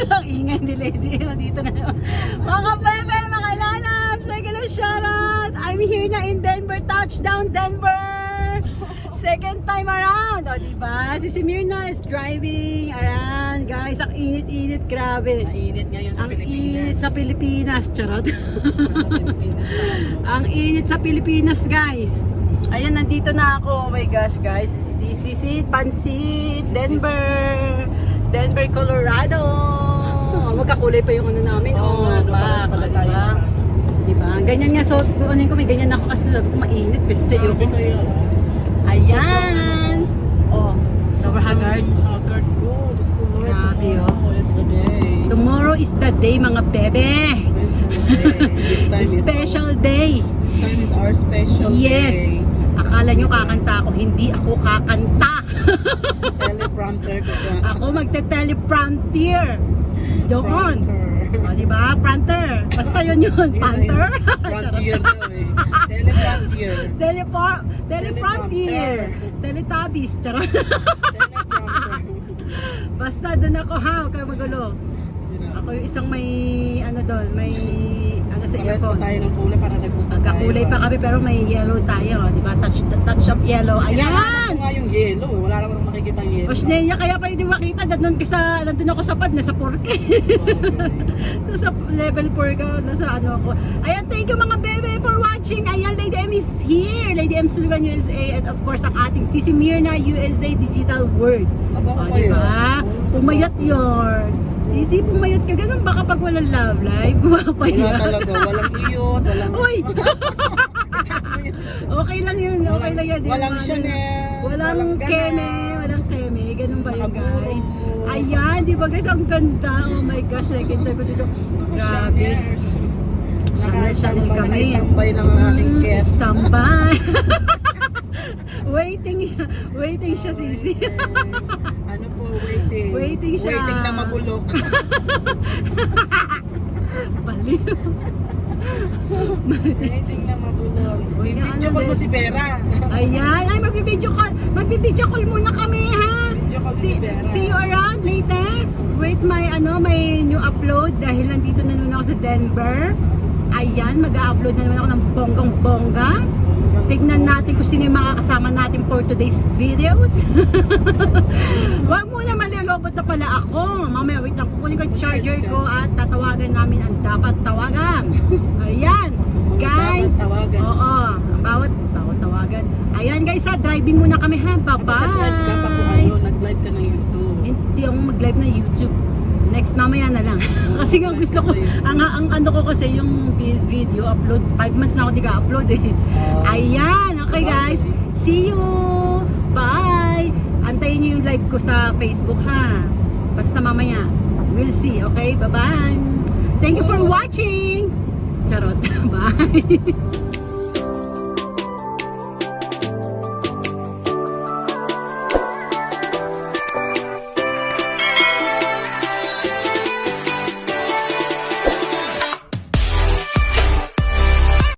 Ang ingay ni Lady dito na naman. Mga bebe, mga lalabs, like a shoutout. I'm here na in Denver, touchdown Denver. Second time around, o diba? Si Mirna is driving around. Guys, ang init-init, grabe. Mainit ngayon sa Ang Pilipinas. init sa Pilipinas, charot. Sa Pilipinas lang. Ang init sa Pilipinas, guys. Ayan, nandito na ako. Oh my gosh, guys. This is it, Pansit, Denver. Denver, Colorado. Magkakulay pa yung ano namin. Oo nga, no, parehas pala tayo. diba? Diba? Ganyan nga, so, ano ko, may ganyan ako kasi sabi ko mainit, peste Sabi ko. kayo, Ayan. Oh, super haggard. Haggard ko. Diyos ko, Lord. Grabe, oh. Tomorrow is the day. Tomorrow is the day, mga bebe. Special day. Special day. This time is our special Yes. day. Akala nyo kakanta ako, hindi ako kakanta. Teleprompter ko dyan. Ako magte-teleprompter. Doon. O, diba? Pranter. Basta yun yun. Panther. Frontier daw eh. Teleprompter. Telefrontier. Teletubbies. Charot. Teleprompter. Basta doon ako ha. Huwag kayo magulo. Sira. Ako yung isang may ano doon. May ano sa Parehas pa earphone. tayo ng kulay para nag-usap tayo. Magkakulay pa kami pero may yellow tayo. Diba? Touch of yellow. Ayan! Ayan! Ito nga yung yellow eh. Wala naman akong nakikita ang yellow. Pasneya, kaya pa rin di makita. Nandun ako sa pad. Nasa 4K. Sa level 4 ka, nasa ano ako. Ayan, thank you mga bebe for watching. Ayan, Lady M is here. Lady M Sullivan USA and of course ang ating Sisi Mirna USA Digital World. Aba, O, kayo. diba? Pumayat yun. Sisi, pumayat ka. Ganun baka pag walang love life, Wala pumapayat. talaga. Walang iyot. Walang... Uy! Okay lang yun. Okay lang yun. Walang Chanel. Walang keme. Walang keme. Ganun ba yun, Nakaburo. guys? Ayan, di ba guys? Ang ganda. Oh my gosh, second time ko dito. Grabe. Chanel kami. Naka-standby lang ang aking caps. Standby. Waiting siya. Waiting siya, Sisi. Ano po, waiting. Waiting siya. Waiting na mabulok. Baliw. Waiting na mabulok. Uy, I-video ano call mo din? si Vera. Ayan. Ay, magbibideo call muna kami, ha? Video call si Vera. See you around later. Wait, may new upload dahil nandito na naman ako sa Denver. Ayan, mag-upload na naman ako ng bonggang-bongga. Tignan natin kung sino yung makakasama natin for today's videos. Huwag muna malilobot na pala ako. Mamaya, wait lang. Kukunin ko yung charger ko at tatawagan namin ang dapat tawagan. Ayan, guys. Dapat tawagan. Oo, ang bawat tawagan. Ayan guys ha, driving muna kami ha. Nag-live ka pa kung Bye-bye. ano, nag-live ka ng YouTube. Hindi ako mag-live na YouTube. Next mamaya na lang. Kasi nga gusto ko, ang ano ko kasi yung video upload, 5 months na ako di ka-upload eh. Ayan, okay guys. See you. Bye. Antayin nyo yung live ko sa Facebook ha. Basta mamaya. We'll see, okay? Bye-bye. Thank you for watching. Charot. Bye.